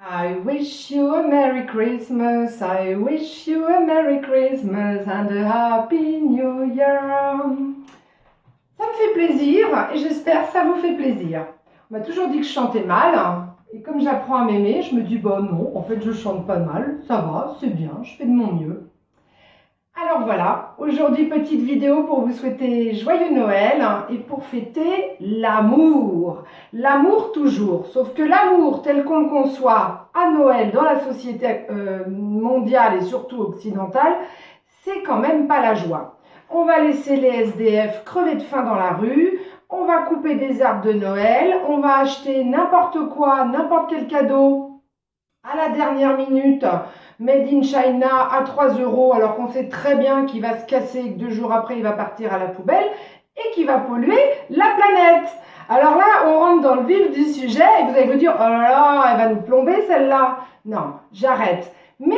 I wish you a Merry Christmas, I wish you a Merry Christmas and a Happy New Year. Ça me fait plaisir et j'espère que ça vous fait plaisir. On m'a toujours dit que je chantais mal et comme j'apprends à m'aimer, je me dis bah non, en fait je chante pas mal, ça va, c'est bien, je fais de mon mieux. Alors voilà, aujourd'hui petite vidéo pour vous souhaiter joyeux Noël et pour fêter l'amour. L'amour toujours, sauf que l'amour tel qu'on le conçoit à Noël dans la société mondiale et surtout occidentale, c'est quand même pas la joie. On va laisser les SDF crever de faim dans la rue, on va couper des arbres de Noël, on va acheter n'importe quoi, n'importe quel cadeau à la dernière minute, made in China à 3 € alors qu'on sait très bien qu'il va se casser et que 2 jours après il va partir à la poubelle et qu'il va polluer la planète. Alors là, on rentre dans le vif du sujet et vous allez vous dire, oh là là, elle va nous plomber celle-là. Non, j'arrête. Mais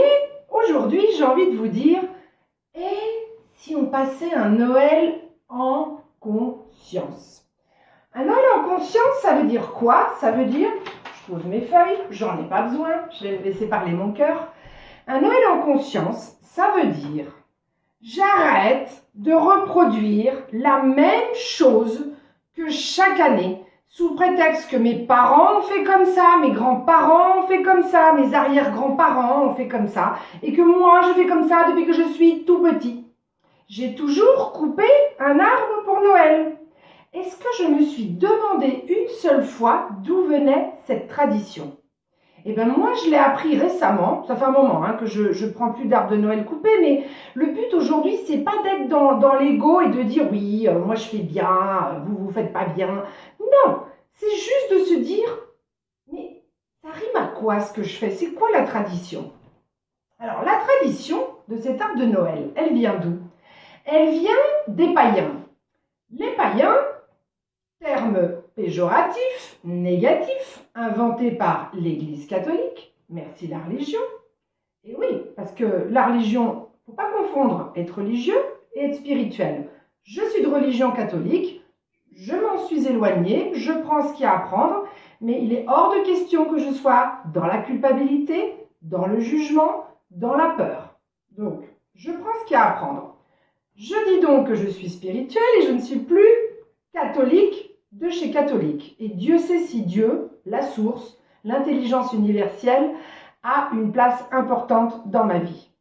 aujourd'hui, j'ai envie de vous dire, et si on passait un Noël en conscience? Un Noël en conscience, ça veut dire quoi? Ça veut dire, je pose mes feuilles, j'en ai pas besoin, je vais me laisser parler mon cœur. Un Noël en conscience, ça veut dire, j'arrête de reproduire la même chose que chaque année, sous prétexte que mes parents ont fait comme ça, mes grands-parents ont fait comme ça, mes arrière-grands-parents ont fait comme ça, et que moi je fais comme ça depuis que je suis tout petit. J'ai toujours coupé un arbre pour Noël. Est-ce que je me suis demandé une seule fois d'où venait cette tradition? Eh bien moi je l'ai appris récemment, ça fait un moment que je prends plus d'arbres de Noël coupés, mais le but aujourd'hui c'est pas d'être dans l'ego et de dire oui, moi je fais bien, vous faites pas bien. Non, c'est juste de se dire, mais ça rime à quoi ce que je fais? C'est quoi la tradition? Alors la tradition de cet arbre de Noël, elle vient d'où? Elle vient des païens. Les païens, terme péjoratif, négatif, inventé par l'Église catholique, merci la religion. Et oui, parce que la religion, il ne faut pas confondre être religieux et être spirituel. Je suis de religion catholique, je m'en suis éloignée, je prends ce qu'il y a à prendre, mais il est hors de question que je sois dans la culpabilité, dans le jugement, dans la peur. Donc, je prends ce qu'il y a à prendre. Je dis donc que je suis spirituelle et je ne suis plus catholique de chez catholique. Et Dieu sait si Dieu, la source, l'intelligence universelle, a une place importante dans ma vie.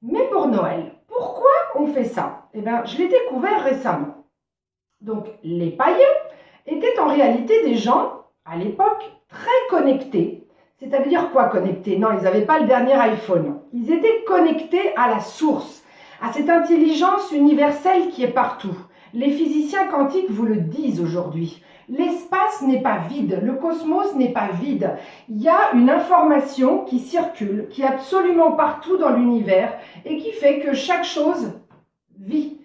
Mais pour Noël, pourquoi on fait ça? Eh bien, je l'ai découvert récemment. Donc, les païens étaient en réalité des gens, à l'époque, très connectés. C'est-à-dire quoi connectés? Non, ils n'avaient pas le dernier iPhone. Ils étaient connectés à la source, à cette intelligence universelle qui est partout. Les physiciens quantiques vous le disent aujourd'hui. L'espace n'est pas vide, le cosmos n'est pas vide. Il y a une information qui circule, qui est absolument partout dans l'univers et qui fait que chaque chose vit.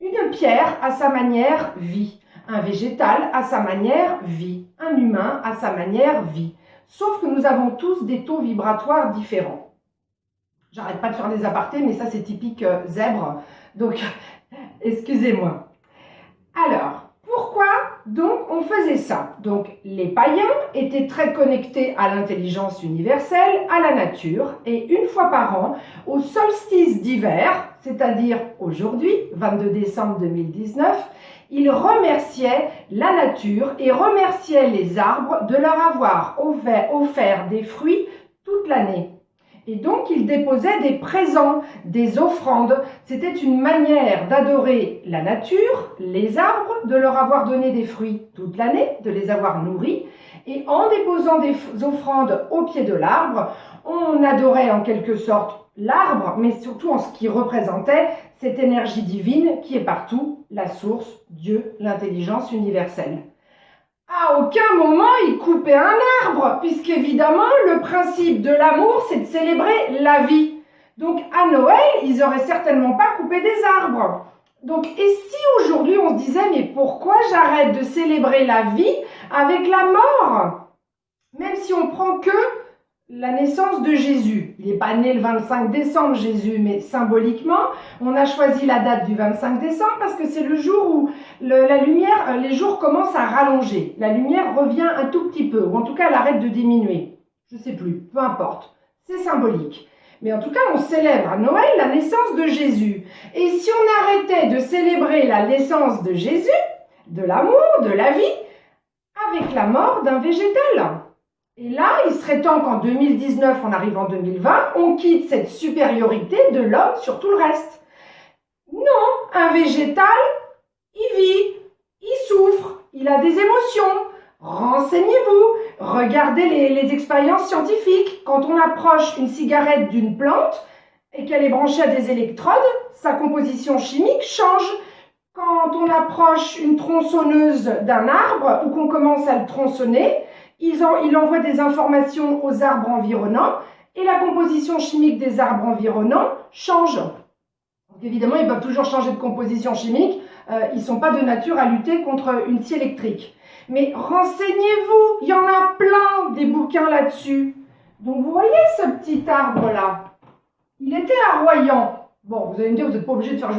Une pierre, à sa manière, vit. Un végétal, à sa manière, vit. Un humain, à sa manière, vit. Sauf que nous avons tous des taux vibratoires différents. J'arrête pas de faire des apartés, mais ça c'est typique zèbre, donc excusez-moi. Alors, pourquoi donc on faisait ça? Donc les païens étaient très connectés à l'intelligence universelle, à la nature, et une fois par an, au solstice d'hiver, c'est-à-dire aujourd'hui, 22 décembre 2019, ils remerciaient la nature et remerciaient les arbres de leur avoir offert des fruits toute l'année. Et donc, ils déposaient des présents, des offrandes. C'était une manière d'adorer la nature, les arbres, de leur avoir donné des fruits toute l'année, de les avoir nourris. Et en déposant des offrandes au pied de l'arbre, on adorait en quelque sorte l'arbre, mais surtout en ce qui représentait cette énergie divine qui est partout, la source, Dieu, l'intelligence universelle. À aucun moment il coupait un arbre, puisqu'évidemment le principe de l'amour c'est de célébrer la vie. Donc à Noël, ils n'auraient certainement pas coupé des arbres. Donc et si aujourd'hui on se disait mais pourquoi j'arrête de célébrer la vie avec la mort? Même si on prend que la naissance de Jésus. Il n'est pas né le 25 décembre, Jésus, mais symboliquement, on a choisi la date du 25 décembre parce que c'est le jour où la lumière, les jours commencent à rallonger. La lumière revient un tout petit peu, ou en tout cas elle arrête de diminuer. Je sais plus, peu importe. C'est symbolique. Mais en tout cas, on célèbre à Noël la naissance de Jésus. Et si on arrêtait de célébrer la naissance de Jésus, de l'amour, de la vie, avec la mort d'un végétal? Et là, il serait temps qu'en 2019, on arrive en 2020, on quitte cette supériorité de l'homme sur tout le reste. Non, un végétal, il vit, il souffre, il a des émotions. Renseignez-vous, regardez les expériences scientifiques. Quand on approche une cigarette d'une plante et qu'elle est branchée à des électrodes, sa composition chimique change. Quand on approche une tronçonneuse d'un arbre ou qu'on commence à le tronçonner, il envoie des informations aux arbres environnants et la composition chimique des arbres environnants change. Donc évidemment, ils peuvent toujours changer de composition chimique. Ils ne sont pas de nature à lutter contre une scie électrique. Mais renseignez-vous, il y en a plein des bouquins là-dessus. Donc vous voyez ce petit arbre-là, il était à Royan. Bon, vous allez me dire, vous n'êtes pas obligé de faire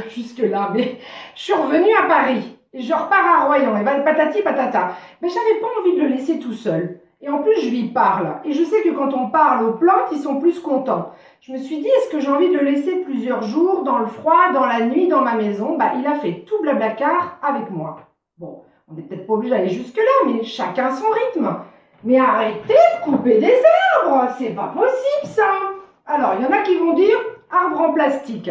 jusque-là, mais je suis revenue à Paris et je repars à Royan, et patati patata. Mais j'avais pas envie de le laisser tout seul. Et en plus, je lui parle. Et je sais que quand on parle aux plantes, ils sont plus contents. Je me suis dit, est-ce que j'ai envie de le laisser plusieurs jours, dans le froid, dans la nuit, dans ma maison? Il a fait tout Blablacar avec moi. Bon, on n'est peut-être pas obligé d'aller jusque-là, mais chacun son rythme. Mais arrêtez de couper des arbres, c'est pas possible ça. Alors, il y en a qui vont dire, arbre en plastique.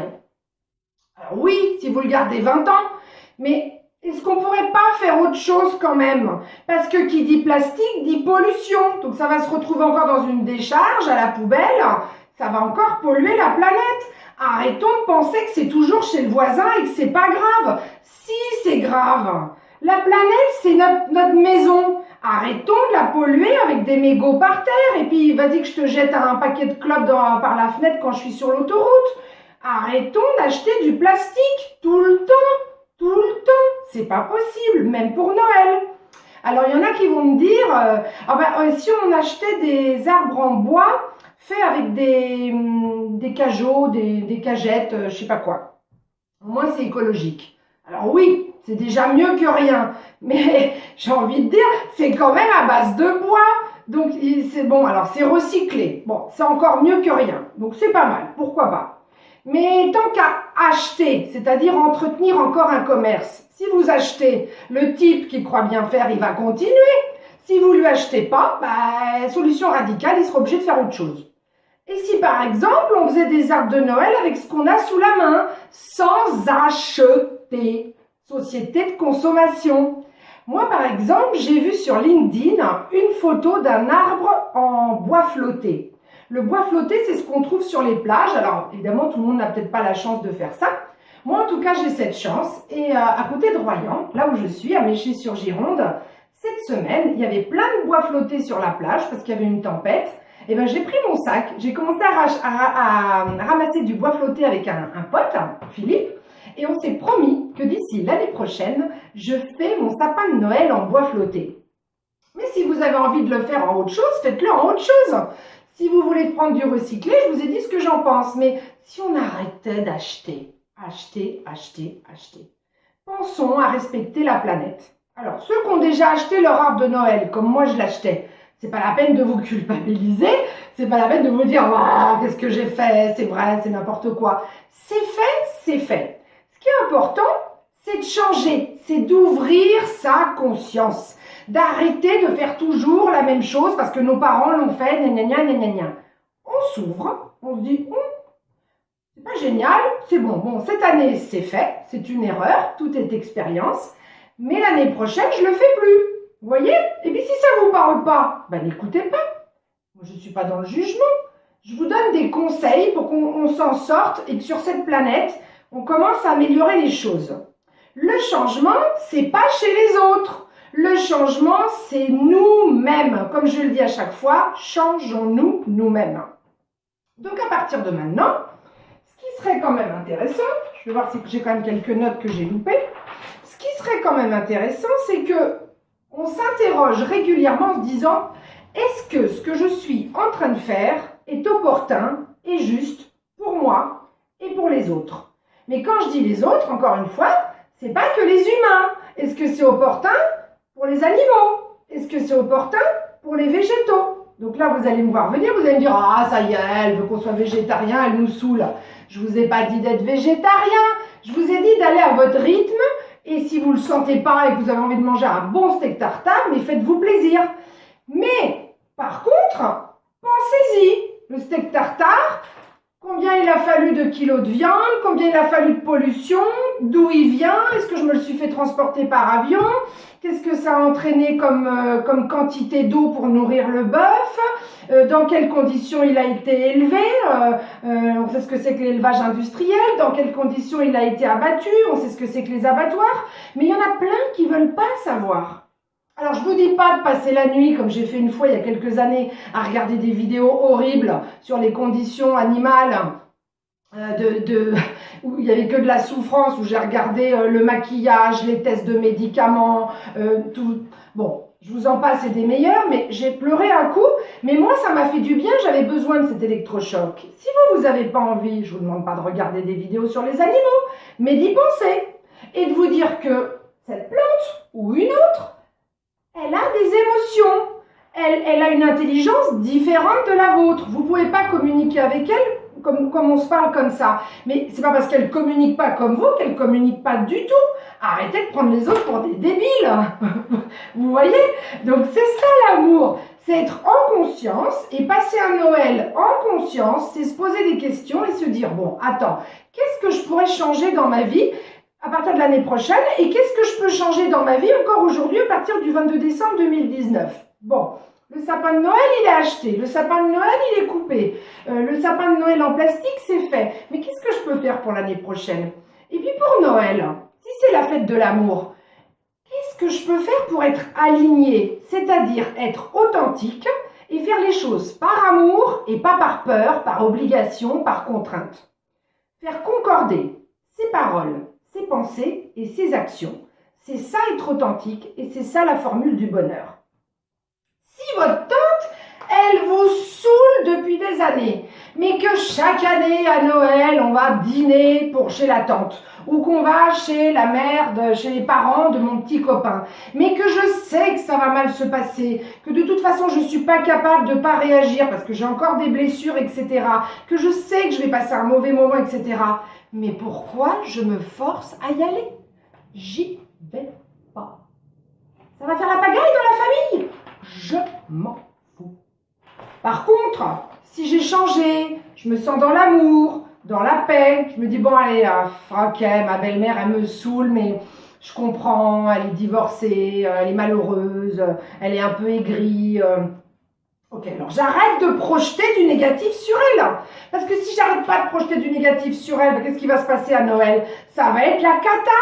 Alors oui, si vous le gardez 20 ans, mais est-ce qu'on pourrait pas faire autre chose quand même? Parce que qui dit plastique dit pollution. Donc ça va se retrouver encore dans une décharge, à la poubelle. Ça va encore polluer la planète. Arrêtons de penser que c'est toujours chez le voisin et que c'est pas grave. Si, c'est grave. La planète, c'est notre maison. Arrêtons de la polluer avec des mégots par terre. Et puis, vas-y que je te jette un paquet de clopes par la fenêtre quand je suis sur l'autoroute. Arrêtons d'acheter du plastique tout le temps. Tout le temps. C'est pas possible, même pour Noël. Alors, il y en a qui vont me dire, si on achetait des arbres en bois, faits avec des cajots, des cagettes, je sais pas quoi. Au moins, c'est écologique. Alors oui, c'est déjà mieux que rien. Mais j'ai envie de dire, c'est quand même à base de bois. Donc, c'est bon. Alors, c'est recyclé. Bon, c'est encore mieux que rien. Donc, c'est pas mal. Pourquoi pas? Mais tant qu'à acheter, c'est-à-dire entretenir encore un commerce, si vous achetez, le type qui croit bien faire, il va continuer. Si vous ne lui achetez pas, solution radicale, il sera obligé de faire autre chose. Et si par exemple, on faisait des arbres de Noël avec ce qu'on a sous la main, sans acheter, société de consommation. Moi par exemple, j'ai vu sur LinkedIn une photo d'un arbre en bois flotté. Le bois flotté, c'est ce qu'on trouve sur les plages. Alors, évidemment, tout le monde n'a peut-être pas la chance de faire ça. Moi, en tout cas, j'ai cette chance. Et à côté de Royan, là où je suis, à Méchy-sur-Gironde, cette semaine, il y avait plein de bois flottés sur la plage parce qu'il y avait une tempête. Et j'ai pris mon sac, j'ai commencé à ramasser du bois flotté avec un pote, Philippe. Et on s'est promis que d'ici l'année prochaine, je fais mon sapin de Noël en bois flotté. Mais si vous avez envie de le faire en autre chose, faites-le en autre chose. Si vous voulez prendre du recyclé, je vous ai dit ce que j'en pense. Mais si on arrêtait d'acheter, acheter, pensons à respecter la planète. Alors, ceux qui ont déjà acheté leur arbre de Noël, comme moi je l'achetais, c'est pas la peine de vous culpabiliser, c'est pas la peine de vous dire « qu'est-ce que j'ai fait, c'est vrai, c'est n'importe quoi ». C'est fait, c'est fait. Ce qui est important, c'est de changer, c'est d'ouvrir sa conscience. D'arrêter de faire toujours la même chose parce que nos parents l'ont fait, gna. On s'ouvre, on se dit, c'est pas génial, c'est bon. Bon, cette année, c'est fait, c'est une erreur, tout est expérience, mais l'année prochaine, je le fais plus. Vous voyez? Et puis si ça vous parle pas, n'écoutez pas. Moi, je suis pas dans le jugement. Je vous donne des conseils pour qu'on s'en sorte et que sur cette planète, on commence à améliorer les choses. Le changement, c'est pas chez les autres. Le changement, c'est nous-mêmes. Comme je le dis à chaque fois, changeons-nous nous-mêmes. Donc à partir de maintenant, ce qui serait quand même intéressant, je vais voir si j'ai quand même quelques notes que j'ai loupées, ce qui serait quand même intéressant, c'est que on s'interroge régulièrement en se disant, est-ce que ce que je suis en train de faire est opportun et juste pour moi et pour les autres? Mais quand je dis les autres, encore une fois, c'est pas que les humains. Est-ce que c'est opportun pour les animaux? Est-ce que c'est opportun pour les végétaux? Donc là, vous allez me voir venir, vous allez me dire « Ah, ça y est, elle veut qu'on soit végétarien, elle nous saoule. » Je vous ai pas dit d'être végétarien, je vous ai dit d'aller à votre rythme. Et si vous ne le sentez pas et que vous avez envie de manger un bon steak tartare, mais faites-vous plaisir. Mais, par contre, pensez-y, le steak tartare, combien il a fallu de kilos de viande, combien il a fallu de pollution, d'où il vient, est-ce que je me le suis fait transporter par avion, qu'est-ce que ça a entraîné comme quantité d'eau pour nourrir le bœuf, dans quelles conditions il a été élevé, on sait ce que c'est que l'élevage industriel, dans quelles conditions il a été abattu, on sait ce que c'est que les abattoirs, mais il y en a plein qui ne veulent pas savoir. Alors, je ne vous dis pas de passer la nuit, comme j'ai fait une fois il y a quelques années, à regarder des vidéos horribles sur les conditions animales, où il n'y avait que de la souffrance, où j'ai regardé le maquillage, les tests de médicaments, tout. Bon, je vous en passe, c'est des meilleurs, mais j'ai pleuré un coup. Mais moi, ça m'a fait du bien, j'avais besoin de cet électrochoc. Si vous n'avez pas envie, je ne vous demande pas de regarder des vidéos sur les animaux, mais d'y penser. Et de vous dire que cette plante, ou une autre, elle a des émotions, elle a une intelligence différente de la vôtre. Vous ne pouvez pas communiquer avec elle comme on se parle comme ça. Mais c'est pas parce qu'elle ne communique pas comme vous qu'elle ne communique pas du tout. Arrêtez de prendre les autres pour des débiles. Vous voyez? Donc c'est ça l'amour. C'est être en conscience et passer un Noël en conscience, c'est se poser des questions et se dire, bon, attends, qu'est-ce que je pourrais changer dans ma vie à partir de l'année prochaine, et qu'est-ce que je peux changer dans ma vie encore aujourd'hui à partir du 22 décembre 2019. Bon, le sapin de Noël, il est acheté, le sapin de Noël, il est coupé, le sapin de Noël en plastique, c'est fait. Mais qu'est-ce que je peux faire pour l'année prochaine? Et puis pour Noël, si c'est la fête de l'amour, qu'est-ce que je peux faire pour être aligné, c'est-à-dire être authentique et faire les choses par amour et pas par peur, par obligation, par contrainte. Faire concorder ses paroles, ses pensées et ses actions. C'est ça être authentique et c'est ça la formule du bonheur. Si votre tante, elle vous saoule depuis des années, mais que chaque année à Noël, on va dîner chez la tante, ou qu'on va chez la mère, chez les parents de mon petit copain, mais que je sais que ça va mal se passer, que de toute façon je ne suis pas capable de ne pas réagir parce que j'ai encore des blessures, etc., que je sais que je vais passer un mauvais moment, etc., mais pourquoi je me force à y aller? J'y vais pas. Ça va faire la pagaille dans la famille? Je m'en fous. Par contre, si j'ai changé, je me sens dans l'amour, dans la paix, je me dis, bon allez, ok, ma belle-mère, elle me saoule, mais je comprends, elle est divorcée, elle est malheureuse, elle est un peu aigrie. Ok, alors j'arrête de projeter du négatif sur elle. Parce que si j'arrête pas de projeter du négatif sur elle, qu'est-ce qui va se passer à Noël? Ça va être la cata.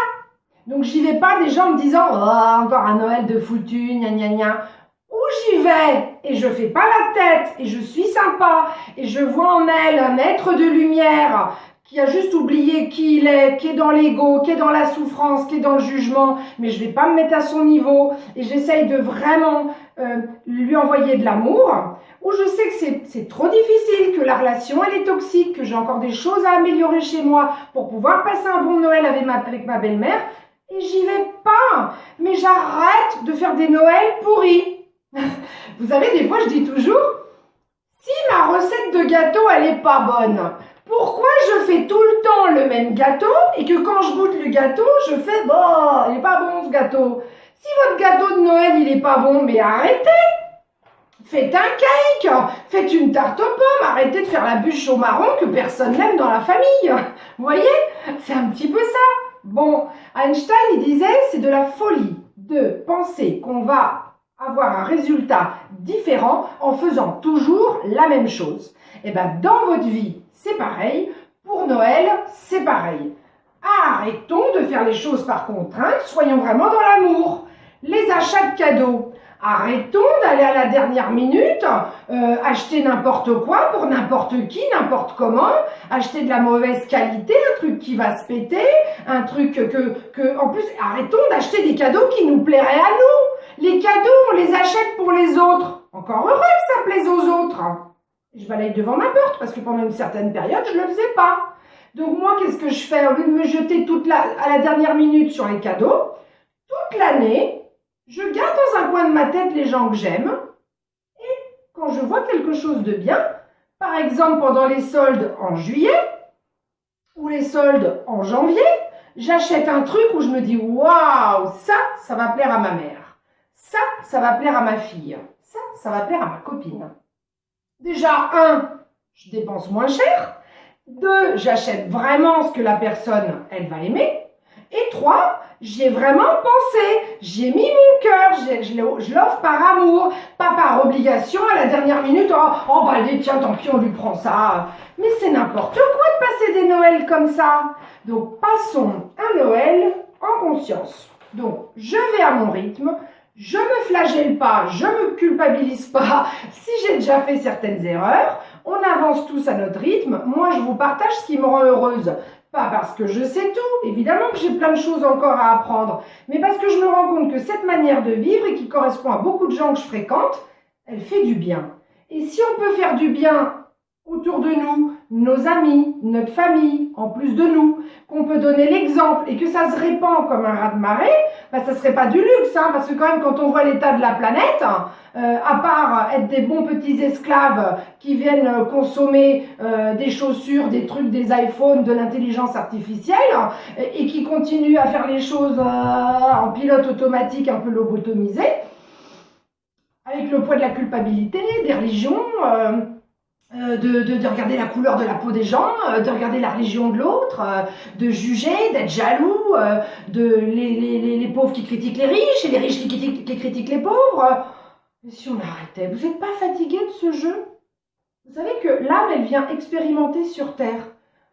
Donc j'y vais pas déjà en me disant, oh, encore un Noël de foutu, gna gna gna. Ou j'y vais et je fais pas la tête et je suis sympa et je vois en elle un être de lumière qui a juste oublié qui il est, qui est dans l'ego, qui est dans la souffrance, qui est dans le jugement, mais je vais pas me mettre à son niveau et j'essaye de vraiment lui envoyer de l'amour, ou je sais que c'est trop difficile, que la relation elle est toxique, que j'ai encore des choses à améliorer chez moi pour pouvoir passer un bon Noël avec ma belle-mère, et j'y vais pas, mais j'arrête de faire des Noëls pourris. Vous savez, des fois je dis toujours, si ma recette de gâteau elle est pas bonne, pourquoi je fais tout le temps le même gâteau et que quand je goûte le gâteau, je fais, bon, il est pas bon ce gâteau. Si votre gâteau de Noël, il est pas bon, mais arrêtez. Faites un cake, faites une tarte aux pommes, arrêtez de faire la bûche au marron que personne n'aime dans la famille. Vous voyez, c'est un petit peu ça. Bon, Einstein, il disait, c'est de la folie de penser qu'on va avoir un résultat différent en faisant toujours la même chose. Et bien, dans votre vie, c'est pareil. Pour Noël, c'est pareil. Arrêtons de faire les choses par contrainte, soyons vraiment dans l'amour. Les achats de cadeaux. Arrêtons d'aller à la dernière minute, acheter n'importe quoi pour n'importe qui, n'importe comment, acheter de la mauvaise qualité, un truc qui va se péter, un truc en plus, arrêtons d'acheter des cadeaux qui nous plairaient à nous. Les cadeaux, on les achète pour les autres. Encore heureux que ça plaise aux autres. Je balaye devant ma porte parce que pendant une certaine période, je ne le faisais pas. Donc moi, qu'est-ce que je fais? Au lieu de me jeter à la dernière minute sur les cadeaux, toute l'année, je garde dans un coin de ma tête les gens que j'aime. Et quand je vois quelque chose de bien, par exemple pendant les soldes en juillet ou les soldes en janvier, j'achète un truc où je me dis waouh, ça va plaire à ma mère. Ça va plaire à ma fille. Ça va plaire à ma copine. Déjà, 1, je dépense moins cher. 2, j'achète vraiment ce que la personne, elle va aimer. Et 3, j'y ai vraiment pensé. J'y ai mis mon cœur. Je l'offre par amour, pas par obligation à la dernière minute. Oh bah allez, tiens, tant pis, on lui prend ça. Mais c'est n'importe quoi de passer des Noëls comme ça. Donc, passons un Noël en conscience. Donc, je vais à mon rythme. Je me flagelle pas, je me culpabilise pas si j'ai déjà fait certaines erreurs. On avance tous à notre rythme. Moi, je vous partage ce qui me rend heureuse. Pas parce que je sais tout, évidemment que j'ai plein de choses encore à apprendre, mais parce que je me rends compte que cette manière de vivre, et qui correspond à beaucoup de gens que je fréquente, elle fait du bien. Et si on peut faire du bien autour de nous, nos amis, notre famille, en plus de nous, qu'on peut donner l'exemple et que ça se répand comme un raz-de-marée, ça serait pas du luxe, parce que quand même quand on voit l'état de la planète, à part être des bons petits esclaves qui viennent consommer des chaussures, des trucs, des iPhones, de l'intelligence artificielle, et qui continuent à faire les choses en pilote automatique un peu lobotomisé, avec le poids de la culpabilité, des religions, de regarder la couleur de la peau des gens, de regarder la religion de l'autre, de juger, d'être jaloux, les pauvres qui critiquent les riches et les riches qui critiquent les pauvres. Et si on arrêtait, vous n'êtes pas fatigué de ce jeu? Vous savez que l'âme, elle vient expérimenter sur Terre.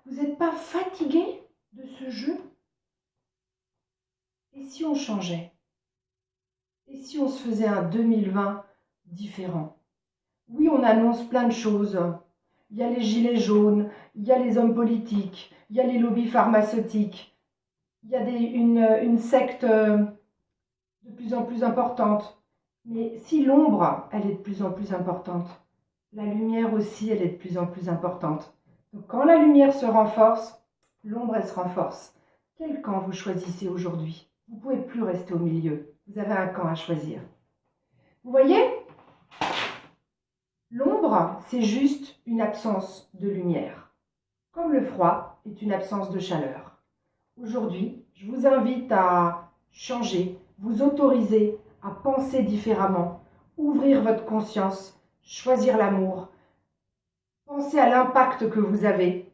Vous n'êtes pas fatigué de ce jeu? Et si on changeait? Et si on se faisait un 2020 différent? Oui, on annonce plein de choses. Il y a les gilets jaunes, il y a les hommes politiques, il y a les lobbies pharmaceutiques, il y a une secte de plus en plus importante. Mais si l'ombre, elle est de plus en plus importante, la lumière aussi, elle est de plus en plus importante. Donc quand la lumière se renforce, l'ombre, elle se renforce. Quel camp vous choisissez aujourd'hui? Vous ne pouvez plus rester au milieu. Vous avez un camp à choisir. Vous voyez ? L'ombre, c'est juste une absence de lumière, comme le froid est une absence de chaleur. Aujourd'hui, je vous invite à changer, vous autoriser à penser différemment, ouvrir votre conscience, choisir l'amour, penser à l'impact que vous avez,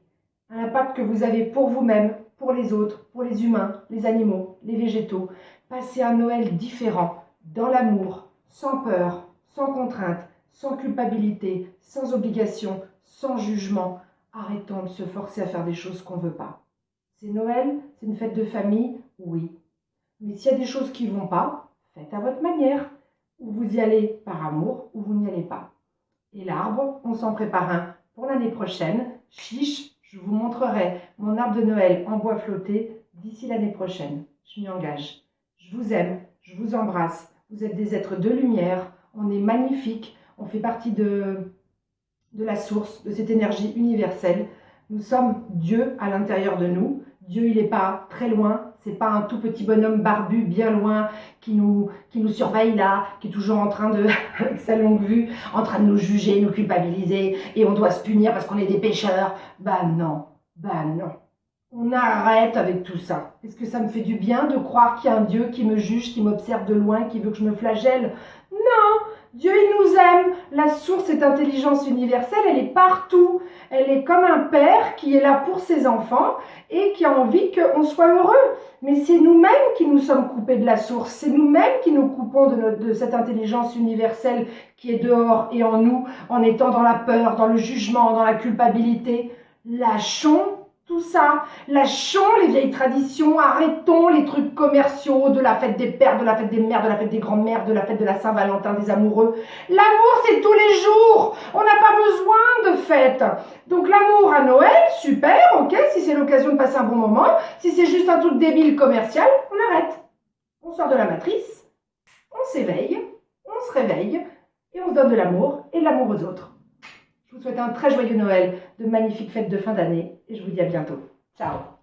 à l'impact que vous avez pour vous-même, pour les autres, pour les humains, les animaux, les végétaux. Passer un Noël différent, dans l'amour, sans peur, sans contrainte, sans culpabilité, sans obligation, sans jugement. Arrêtons de se forcer à faire des choses qu'on ne veut pas. C'est Noël, c'est une fête de famille, oui. Mais s'il y a des choses qui ne vont pas, faites à votre manière. Ou vous y allez par amour, ou vous n'y allez pas. Et l'arbre, on s'en prépare un pour l'année prochaine. Chiche, je vous montrerai mon arbre de Noël en bois flotté d'ici l'année prochaine. Je m'y engage. Je vous aime, je vous embrasse. Vous êtes des êtres de lumière, on est magnifiques. On fait partie de la source, de cette énergie universelle. Nous sommes Dieu à l'intérieur de nous. Dieu, il n'est pas très loin. C'est pas un tout petit bonhomme barbu bien loin qui nous surveille là, qui est toujours en train de, avec sa longue vue, en train de nous juger, nous culpabiliser, et on doit se punir parce qu'on est des pécheurs. Bah non. On arrête avec tout ça. Est-ce que ça me fait du bien de croire qu'il y a un Dieu qui me juge, qui m'observe de loin, qui veut que je me flagelle? Non. Dieu, il nous aime. La source, cette intelligence universelle, elle est partout. Elle est comme un père qui est là pour ses enfants et qui a envie qu'on soit heureux. Mais c'est nous-mêmes qui nous sommes coupés de la source. C'est nous-mêmes qui nous coupons de cette intelligence universelle qui est dehors et en nous, en étant dans la peur, dans le jugement, dans la culpabilité. Lâchons tout ça, lâchons les vieilles traditions, arrêtons les trucs commerciaux de la fête des pères, de la fête des mères, de la fête des grands-mères, de la fête de la Saint-Valentin, des amoureux. L'amour, c'est tous les jours, on n'a pas besoin de fête. Donc l'amour à Noël, super, ok, si c'est l'occasion de passer un bon moment. Si c'est juste un truc débile commercial, on arrête. On sort de la matrice, on s'éveille, on se réveille et on se donne de l'amour et de l'amour aux autres. Je vous souhaite un très joyeux Noël, de magnifiques fêtes de fin d'année et je vous dis à bientôt. Ciao!